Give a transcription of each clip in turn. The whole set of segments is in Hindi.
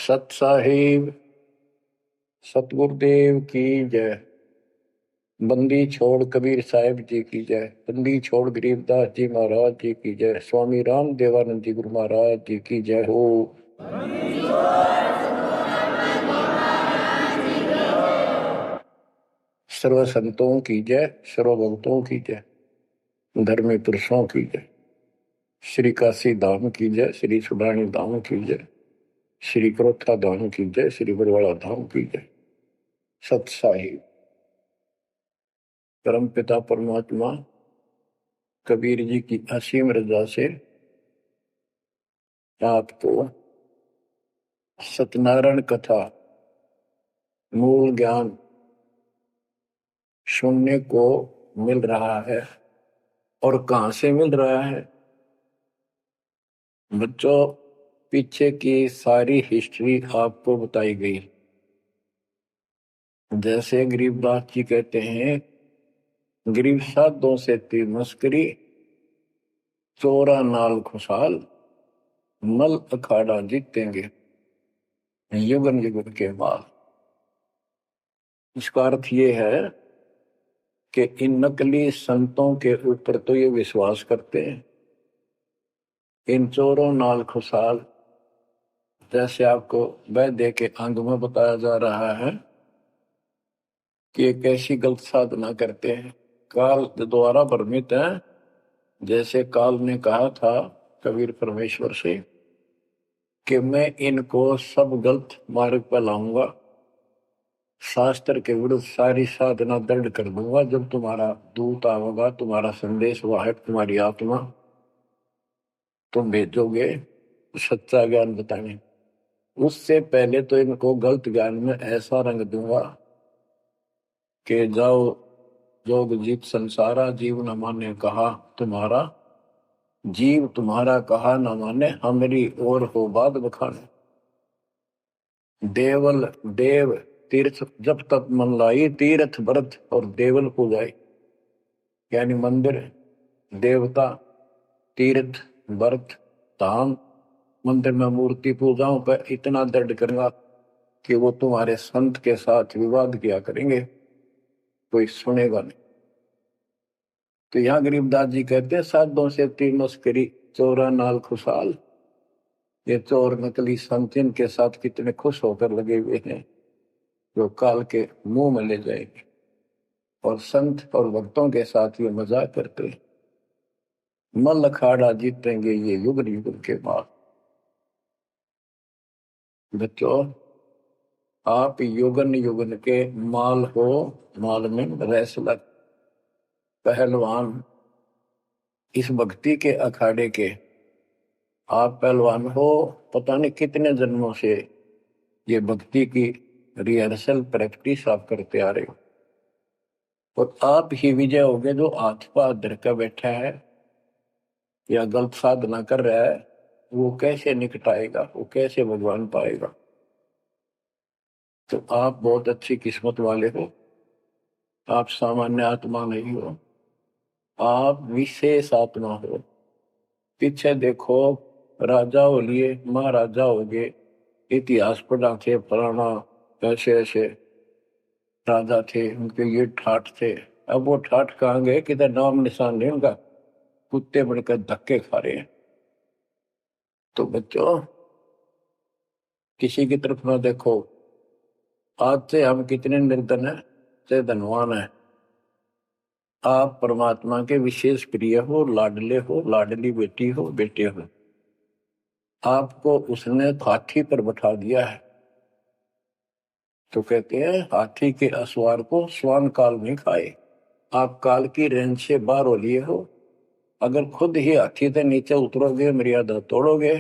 सत साहिब सतगुरुदेव की जय। बंदी छोड़ कबीर साहिब जी की जय। बंदी छोड़ गरीबदास जी महाराज जी की जय। स्वामी राम देवानंद जी गुरु महाराज जी की जय हो। सर्व संतों की जय, सर्व भक्तों की जय, धर्मी पुरुषों की जय। श्री काशी धाम की जय, श्री सुडानी धाम की जय, श्री क्रोथा धाम की जय, श्री बरवाड़ा धाम की जय। सत साहिब परम पिता परमात्मा कबीर जी की असीम रजा से आपको सत्यनारायण कथा मूल ज्ञान सुनने को मिल रहा है। और कहां से मिल रहा है बच्चों? पीछे की सारी हिस्ट्री आपको बताई गई। जैसे गरीबदास जी कहते हैं, गरीब साधों से तीर मस्करी, चोरा नाल खुशहाल, मल अखाड़ा जीतेंगे युगन युगन के बाद। इसका अर्थ ये है कि इन नकली संतों के ऊपर तो ये विश्वास करते हैं, इन चोरों नाल खुशहाल, जैसे आपको वैद्य के अंग में बताया जा रहा है कि एक ऐसी गलत साधना करते हैं, काल द्वारा भ्रमित है। जैसे काल ने कहा था कबीर परमेश्वर से कि मैं इनको सब गलत मार्ग पर लाऊंगा, शास्त्र के विरुद्ध सारी साधना दृढ़ कर दूंगा। जब तुम्हारा दूत आवेगा, तुम्हारा संदेश वाहक, तुम्हारी आत्मा, तुम भेजोगे सच्चा ज्ञान बताने, उससे पहले तो इनको गलत ज्ञान में ऐसा रंग दूंगा कि जाओ जोग जीत संसारा, जीव न माने कहा तुम्हारा, जीव तुम्हारा कहा न माने, हमारी ओर हो बात बखाने। देवल देव तीर्थ जब तक मन लाई, तीर्थ व्रत और देवल पूजाई। यानी मंदिर, देवता, तीर्थ, व्रत, धाम, मंदिर में मूर्ति पूजाओं पर इतना दृढ़ करूंगा कि वो तुम्हारे संत के साथ विवाद किया करेंगे, कोई सुनेगा नहीं। तो यहाँ गरीबदास जी कहते हैं, साधों से तीर मस्करी, चोरा नाल खुशहाल। ये चोर नकली संत इनके साथ कितने खुश होकर लगे हुए हैं, जो काल के मुंह में ले जाएंगे। और संत और भक्तों के साथ ये मजाक करते हैं। मल अखाड़ा जीतेंगे ये युग युग के बाद। बच्चों, आप युगन युगन के माल हो, माल में रैसलक पहलवान, इस भक्ति के अखाड़े के आप पहलवान हो। पता नहीं कितने जन्मों से ये भक्ति की रिहर्सल प्रैक्टिस आप करते आ रहे हो, और आप ही विजय होगे। जो हाथ पर धर कर बैठा है या गलत साधना कर रहा है, वो कैसे निकटाएगा, वो कैसे भगवान पाएगा? तो आप बहुत अच्छी किस्मत वाले हो। आप सामान्य आत्मा नहीं हो, आप विशेष आत्मा हो। पीछे देखो, राजा हो लिए, महाराजा हो गए, इतिहास पढ़ा थे, फलाना ऐसे ऐसे राजा थे, उनके ये ठाठ थे। अब वो ठाठ कहाँ गए? किधर नाम निशान नहीं उनका, कुत्ते बनकर धक्के खा रहे हैं। तो बच्चों, किसी की तरफ ना देखो। आज से हम कितने निर्धन है से धनवान है। आप परमात्मा के विशेष प्रिय हो, लाडले हो, लाडली बेटी हो, बेटे हो। आपको उसने हाथी पर बैठा दिया है। तो कहते हैं, हाथी के असवार को स्वान काल नहीं खाए। आप काल की रेंज से बाहर हो लिए हो। अगर खुद ही हाथी से नीचे उतरोगे, मर्यादा तोड़ोगे,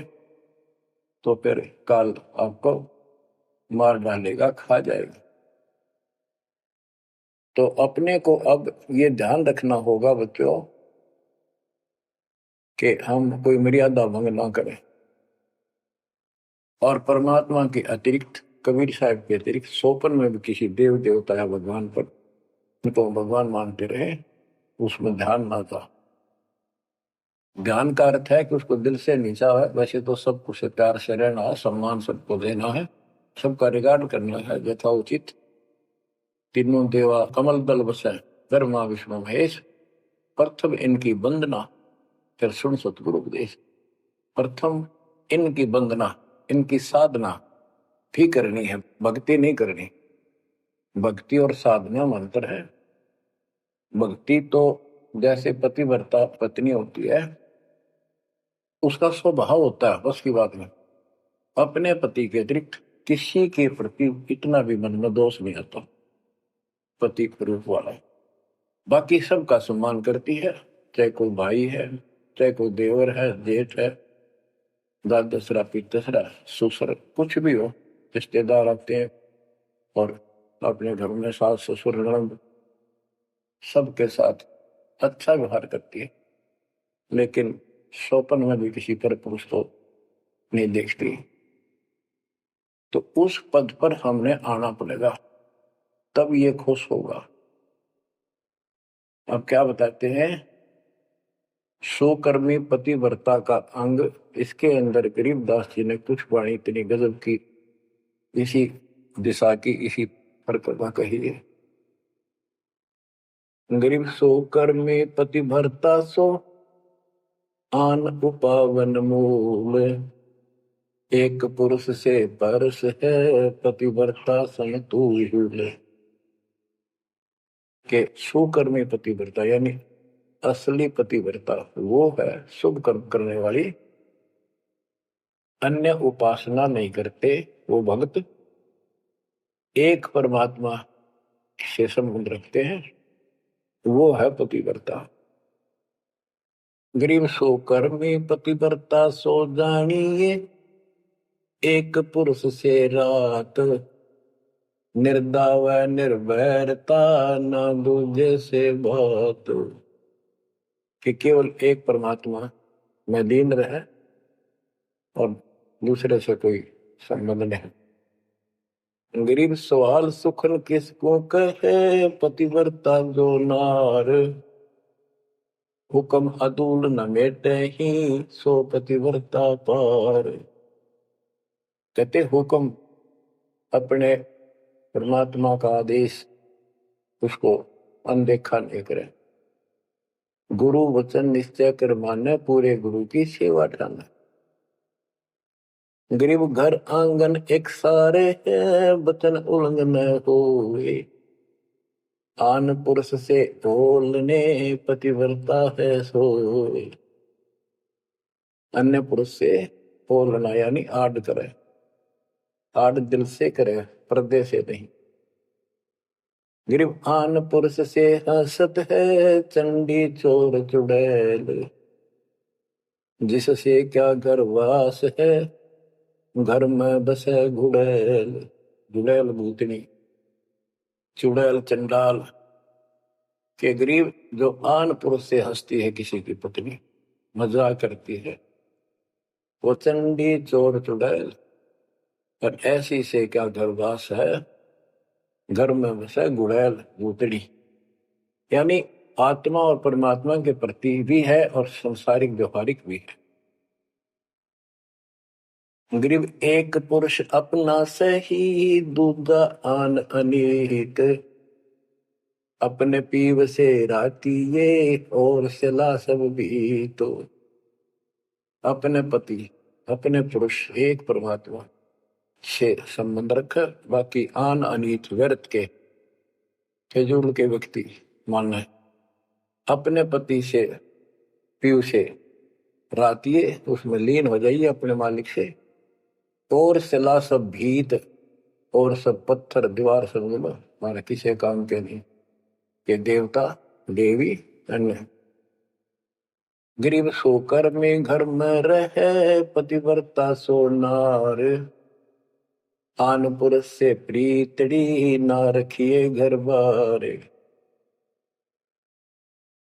तो फिर काल आपको मार डालेगा, खा जाएगा। तो अपने को अब ये ध्यान रखना होगा बच्चों कि हम कोई मर्यादा भंग ना करें। और परमात्मा के अतिरिक्त, कबीर साहब के अतिरिक्त सोपन में भी किसी देव देवता या भगवान पर तो भगवान मानते रहे, उसमें ध्यान ना था। ज्ञान का अर्थ है कि उसको दिल से नीचा है। वैसे तो सब कुछ प्यार से रहना है, सम्मान सबको देना है, सबका रिगार्ड करना है यथाउचित। तीनों देवा कमल दल बसे, ब्रह्मा विष्णु महेश, प्रथम इनकी वंदना, फिर सुन सतगुरु उपदेश। प्रथम इनकी वंदना, इनकी साधना भी करनी है, भक्ति नहीं करनी। भक्ति और साधना में अंतर है। भक्ति तो जैसे पतिव्रता पत्नी होती है, उसका स्वभाव होता है बस की बात में, अपने पति के अतिरिक्त किसी के प्रति इतना भी मन में दोष नहीं आता। पति रूप वाला है, बाकी सबका सम्मान करती है, चाहे कोई भाई है, चाहे कोई देवर है, जेठ है, दादसरा पितसरा ससुर कुछ भी हो, रिश्तेदार आते हैं और अपने घर में सास ससुर ननद सबके साथ अच्छा व्यवहार करती है। लेकिन स्वप्न में भी किसी पर पुरुष को नहीं देखती। तो उस पद पर हमने आना पड़ेगा, तब ये खुश होगा। अब क्या बताते हैं, सोकर्मी पतिव्रता का अंग, इसके अंदर गरीबदास जी ने कुछ वाणी इतनी गजब की इसी दिशा की, इसी परिक्रमा कही है। गरीब सोकर्मी पतिव्रता सो आन उपावन मूल, एक पुरुष से परस है पतिव्रता समतुल। के सुकर्मी पतिव्रता यानी असली पतिव्रता वो है शुभ कर्म करने वाली, अन्य उपासना नहीं करते वो भक्त, एक परमात्मा से संबंध रखते हैं, वो है पतिव्रता। गरीब सो कर्मी पतिव्रता सो जानिए, एक पुरुष से रात, निर्दाव निर्भरता न दूजे से बात। कि केवल एक परमात्मा में लीन रहे और दूसरे से कोई संबंध नहीं। गरीब सवाल सुखन किसको कहे, पतिव्रता जो नार, हुक्म अदूल न मेटे ही सो पतिव्रता पार। कहते हुक्म अपने परमात्मा का आदेश उसको अनदेखा नहीं करे, गुरु वचन निश्चय कर माने, पूरे गुरु की सेवा ठाना। गरीब घर आंगन एक सारे है, वचन उल्लंघन होए, आन पुरुष से बोलने पतिव्रता है सोए। अन्य पुरुष से बोलना यानी आड़ करे, आड़ दिल से करे, पर्दे से नहीं। गरीब आन पुरुष से हंसत है, चंडी चोर चुड़ैल, जिससे क्या गर्वास है, घर में बसे गुड़ैल। गुड़ैल भूतनी, चुड़ैल चंडाल। के गरीब जो आन पुरुष से हंसती है किसी की पत्नी, मजाक करती है, वो चंडी चोर चुड़ैल, और ऐसी से क्या गर्वास है, घर में बसे गुड़ैल भूतनी। यानी आत्मा और परमात्मा के प्रति भी है और संसारिक व्यवहारिक भी है। गरीब एक पुरुष अपना सही, दूजा आन अनेक, अपने पीव से राती ये और सिला सब भी। तो अपने पति अपने पुरुष एक परमात्मा से संबंध रखा, बाकी आन अनीत व्यर्थ के फिजूल के व्यक्ति मानना, अपने पति से पीव से रातिए उसमें लीन हो जाइए अपने मालिक से, और सिला सब भीत, और सब पत्थर दीवार सब मिलो मारे किसी काम के नहीं, के देवता देवी अन्य। गरीब सोकर में घर में रहे, पतिव्रता सो नार, आन पुरुष से प्रीतड़ी ना रखिए घर बार।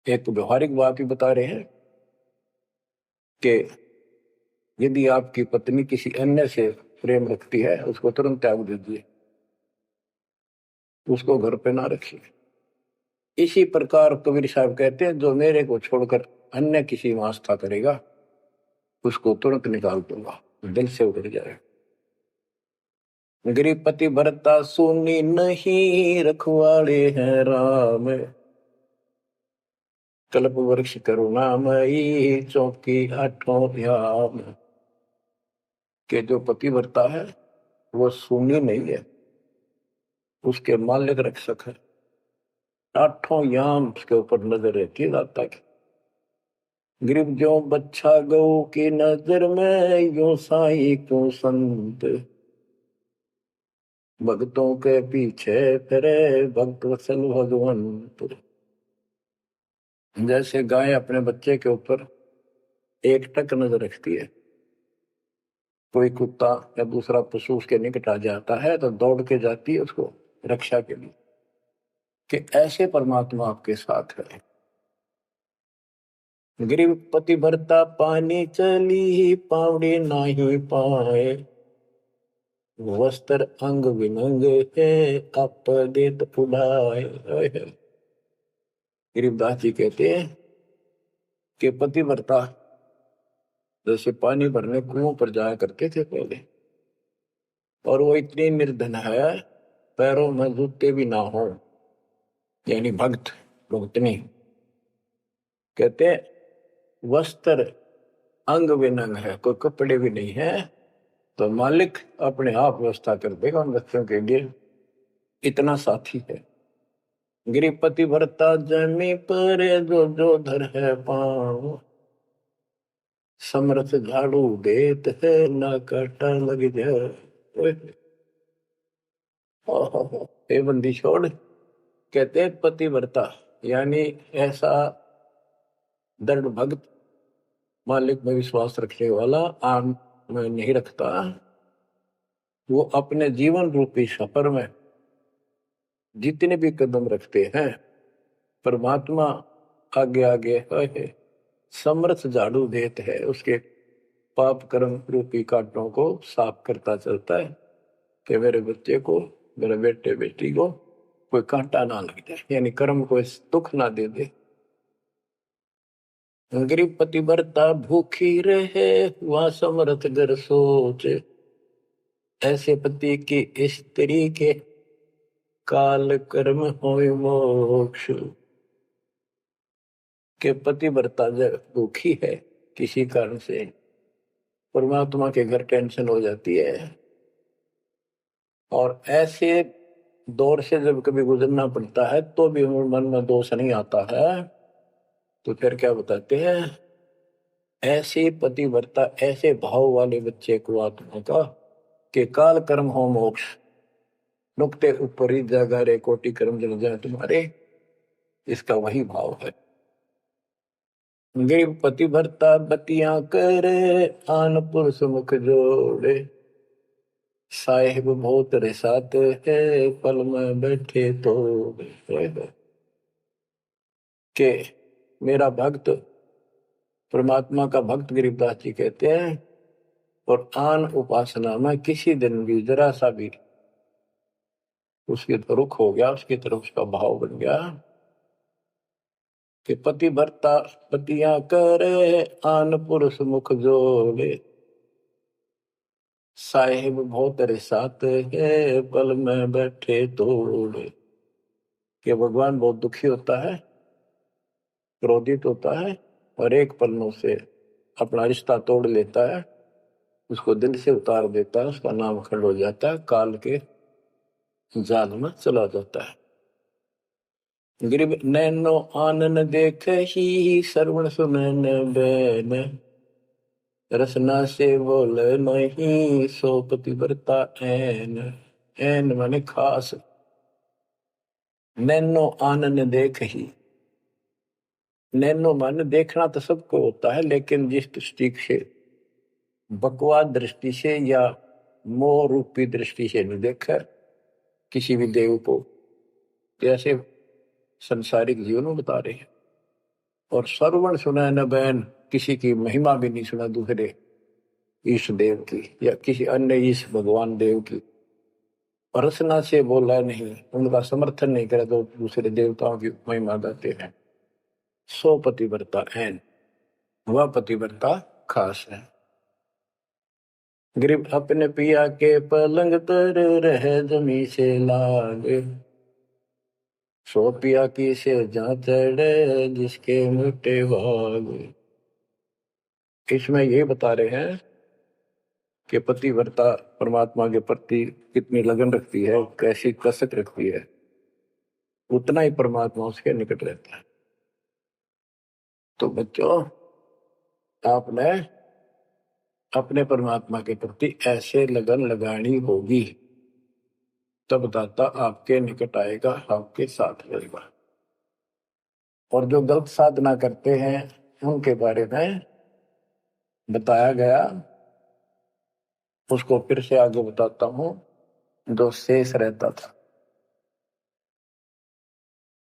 एक व्यवहारिक बात भी बता रहे हैं कि यदि आपकी पत्नी किसी अन्य से प्रेम रखती है, उसको तुरंत त्याग दीजिए, उसको घर पे ना रखिए। इसी प्रकार कबीर साहब कहते हैं, जो मेरे को छोड़कर अन्य किसी में आस्था करेगा उसको तुरंत निकाल दूंगा, दिल से उतर जाएगा। गृहपति भरता सुनी नहीं, रखवाले हैं राम, कल्प वृक्ष करुणामयी, चौकी आठों याम। के जो पति भरता है वो सुनी नहीं है, उसके मालिक रक्षक है, आठों याम उसके ऊपर नजर रहती है दाता की। गरीब जो बच्चा गौ की नजर में, यो साई को संत, भक्तों के पीछे फिरे भक्त वत्सल भगवंत। जैसे गाय अपने बच्चे के ऊपर एक टक नजर रखती है, कोई कुत्ता या दूसरा पशु उसके निकट आ जाता है तो दौड़ के जाती है उसको रक्षा के लिए, कि ऐसे परमात्मा आपके साथ है। गरीब पति भरता पानी चली, पावड़ी नाही पाए, वस्त्र अंग विनंग है, आप देत फुलाए। गरीबदास जी कहते हैं कि पति भरता जैसे पानी भरने कुओं पर जाया करते थे पहले, और वो इतनी निर्धन है पैरों में जूते भी ना हो, यानी भक्त भक्तनी। कहते वस्त्र अंग विनंग है, कोई कपड़े भी नहीं है, तो मालिक अपने आप व्यवस्था कर देगा उन बच्चों के लिए, इतना साथी है। गृहपति भरता जमी पर जो जो धर है पाँव, समर्थ झाड़ू देत है ना काटा लग जाए। हे बंदी छोड़, कहते पतिव्रता यानी ऐसा दृढ़ भक्त, मालिक में विश्वास रखने वाला, आम में नहीं रखता, वो अपने जीवन रूपी सफर में जितने भी कदम रखते हैं परमात्मा आगे आगे है, समर्थ झाड़ू देते है, उसके पाप कर्म रूपी कांटों को साफ करता चलता है कि मेरे बच्चे को, मेरे बेटे बेटी को कोई कांटा ना लग जाए, यानी कर्म को दुख ना दे दे। गरीब पतिव्रता भूखी रहे, हुआ समर्थ घर सोच, ऐसे पति की स्त्री के काल कर्म होय मोक्ष। के पतिव्रता जब दुखी है किसी कारण से, परमात्मा के घर टेंशन हो जाती है, और ऐसे दौर से जब कभी गुजरना पड़ता है तो भी मन में दोष नहीं आता है, तो फिर क्या बताते हैं, ऐसे पतिव्रता ऐसे भाव वाले बच्चे को आत्मा का कि काल कर्म हो मोक्ष, नुक्ते ऊपर ही जगह रे कोटि कर्म जल जाए तुम्हारे, इसका वही भाव है। गरीब पतिव्रता बतियां करे, आन पुरुष मुख जोड़े, साहेब बहुत रिसाते है, पल में बैठे तो के मेरा भक्त, परमात्मा का भक्त गरीबदास जी कहते हैं, और आन उपासना में किसी दिन भी जरा सा भी उसकी रुख हो गया, उसकी तरफ उसका भाव बन गया कि पतिव्रता पतियां करे, आन पुरुष मुख जोड़े, साहेब बहुत रिसाते है, पल में बैठे तोड़े। कि भगवान बहुत दुखी होता है, क्रोधित होता है, और एक पन्नों से अपना रिश्ता तोड़ लेता है, उसको दिल से उतार देता है, उसका नाम खंड हो जाता है, काल के जाल में चला जाता है। गरीब नैनो आनन देख ही, श्रवण सुनन बैन, रसना से बोल नहीं, सो पतिव्रता ऐन। ऐन माने खास, नैनो आनन देख ही, नैनो माने देखना तो सबको होता है, लेकिन जिस दृष्टि से बकवाद दृष्टि से या मोह रूपी दृष्टि से नहीं देखा किसी भी देव को, जैसे संसारिक जीवन में बता रहे हैं। और श्रवण सुना न बैन, किसी की महिमा भी नहीं सुना दूसरे ईश देव की या किसी अन्य ईश भगवान देव की, रसना से बोला नहीं, उनका समर्थन नहीं करे तो दूसरे देवताओं की महिमा गाते हैं। सो पतिव्रता ऐन, वह पतिव्रता खास है। गरीब अपने पिया के पलंग तर रह जमी से लाग, सो पिया की से जा चढ़े जिसके मोटे भाग। इसमें ये बता रहे हैं कि पतिव्रता परमात्मा के प्रति कितनी लगन रखती है, कैसी कसक रखती है, उतना ही परमात्मा उसके निकट रहता है। तो बच्चों, आपने अपने परमात्मा के प्रति ऐसे लगन लगानी होगी, तब दाता आपके निकट आएगा, आपके साथ रहेगा। और जो गलत साधना करते हैं उनके बारे में बताया गया, उसको फिर से आगे बताता हूं। जो शेष रहता था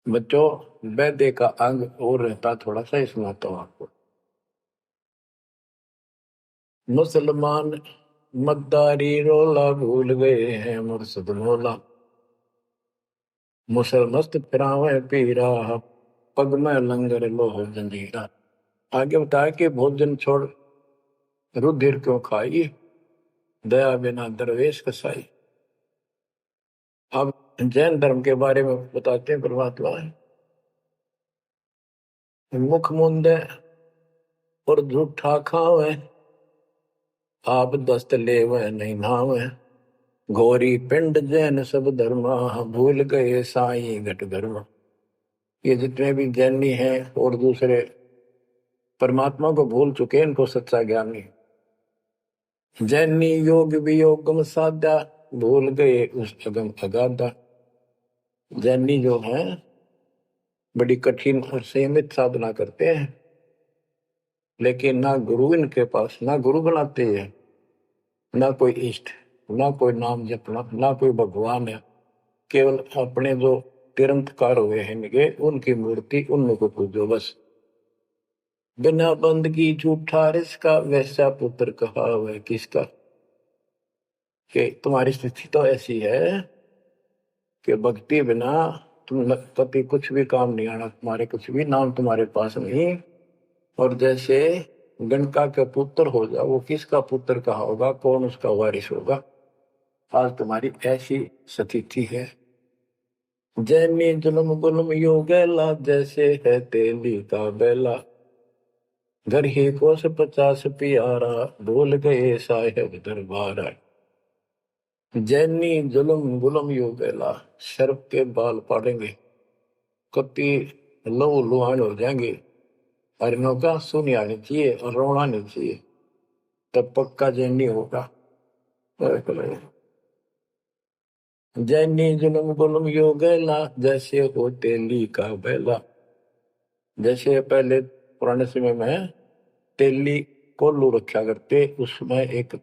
बच्चों, वैद्य का अंग और रहता थोड़ा सा, इसमें आता हूं आपको। मुसलमान मद्दारी रोला भूल गए हैं मुर्शद मौला, मुसलमस्त फिरावे पीरा पग में लंगर लोह जंजीरा। आगे बताया कि भोजन छोड़ रुधिर क्यों खाई, दया बिना दरवेश कसाई। अब जैन धर्म के बारे में बताते हैं परमात्मा। मुख मुंदे और झूठा खावे, आप दस्त लेवे नहीं नावे, घोरी पिंड जैन सब धर्मा, भूल गए साई घट धर्मा। ये जितने भी जैनी हैं और दूसरे परमात्मा को भूल चुके हैं, इनको सच्चा ज्ञान नहीं। जैनी योग वियोगम साधा, भूल गए उस अगम अगाधा। जैनी जो है बड़ी कठिन और सीमित साधना करते हैं, लेकिन ना गुरु इनके पास, ना गुरु बनाते हैं, ना कोई इष्ट, ना कोई नाम जपना, ना कोई भगवान है। केवल अपने जो तिरंतकार हुए हैं इनके, उनकी मूर्ति, उनको पूजो बस। बिना बंदगी झूठा रिसका, वैसा पुत्र कहा वह किसका। कि तुम्हारी स्थिति तो ऐसी है कि भक्ति बिना तुम कभी कुछ भी काम नहीं आना, तुम्हारे कुछ भी नाम तुम्हारे पास नहीं। और जैसे गणका का पुत्र हो जाओ, वो किसका पुत्र कहा होगा, कौन उसका वारिस होगा। आज तुम्हारी ऐसी स्थिति है। जैनी जुल्म गुल्म योगेला, जैसे है तेली का बेला, घर ही कोस 50 प्यारा, भूल गए साहेब दरबारा। जैनी जुल्म गुल्म योगेला, सर्प के बाल पाड़ेंगे, कति लहू लुहान हो जाएंगे, हरिणों का सुनी आनी चाहिए और रोना नहीं चाहिए, तब पक्का जैनी होगा। जैनी जुल्म गुल्म योगेला, जैसे हो तेली का बेला। जैसे पहले पुराने समय में तेली कोल्लू रखा करते, उसमें एक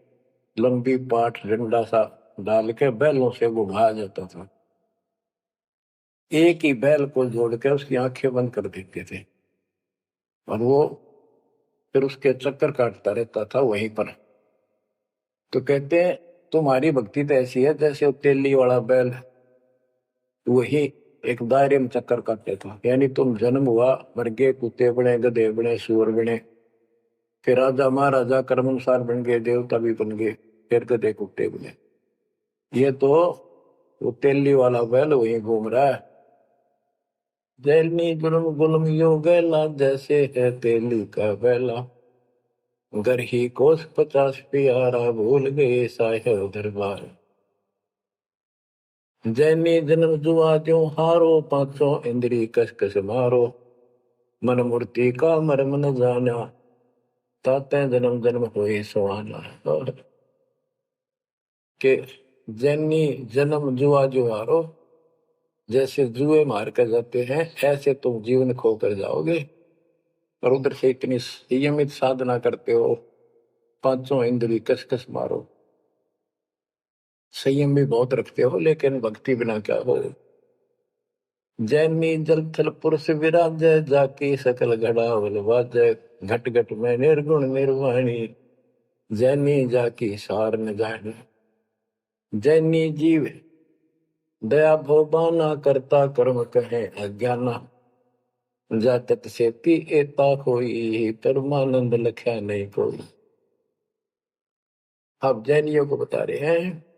लंबी पाट डंडा सा डाल के बैलों से घुमाया जाता था। एक ही बैल को जोड़ के उसकी आंखें बंद कर देते थे और वो फिर उसके चक्कर काटता रहता था वहीं पर। तो कहते हैं तुम्हारी भक्ति तो ऐसी है जैसे वो तेली वाला बैल वही एक दायरे में चक्कर काटते था। यानी तुम जन्म हुआ, मर गए, कुत्ते बने, गधे बने, सुअर बने, फिर राजा महाराजा कर्मानुसार बन गए, देवता भी बन गए, फिर गधे कुत्ते बने। ये तो वो तेली वाला बैल वहीं घूम रहा है। जैनी जुल्म गुल्म योगेला, जैसे है तेली का बैला, घर ही कोस 50 प्यारा, भूल गए साहेब दरबार। जैनी जन्म जुआ त्यों हारो, पांचों इंद्री कस कस मारो, मन मूर्ति का मर्म न जाना, ताते जन्म जन्म हुए सुहाना। और के जैनी जन्म जुआ जुआरो, जैसे जुए मार कर जाते हैं ऐसे तुम जीवन खो कर जाओगे। और उधर से इतनी संयमित साधना करते हो, पांचों इंद्री कस कस मारो, संयम भी बहुत रखते हो, लेकिन भक्ति बिना क्या हो। जैनी जल थल पुरुष विराजय, जाकी सकल घड़ावल वाजय, घट घट में निर्गुण निर्वाणी, जैनी जाकी सार न जानी। जैनी जीव दया भोबाना, करता कर्म कहे अज्ञाना, जातक सेती एता कोई, परमानंद लख्या नहीं कोई। अब जैनियों को बता रहे हैं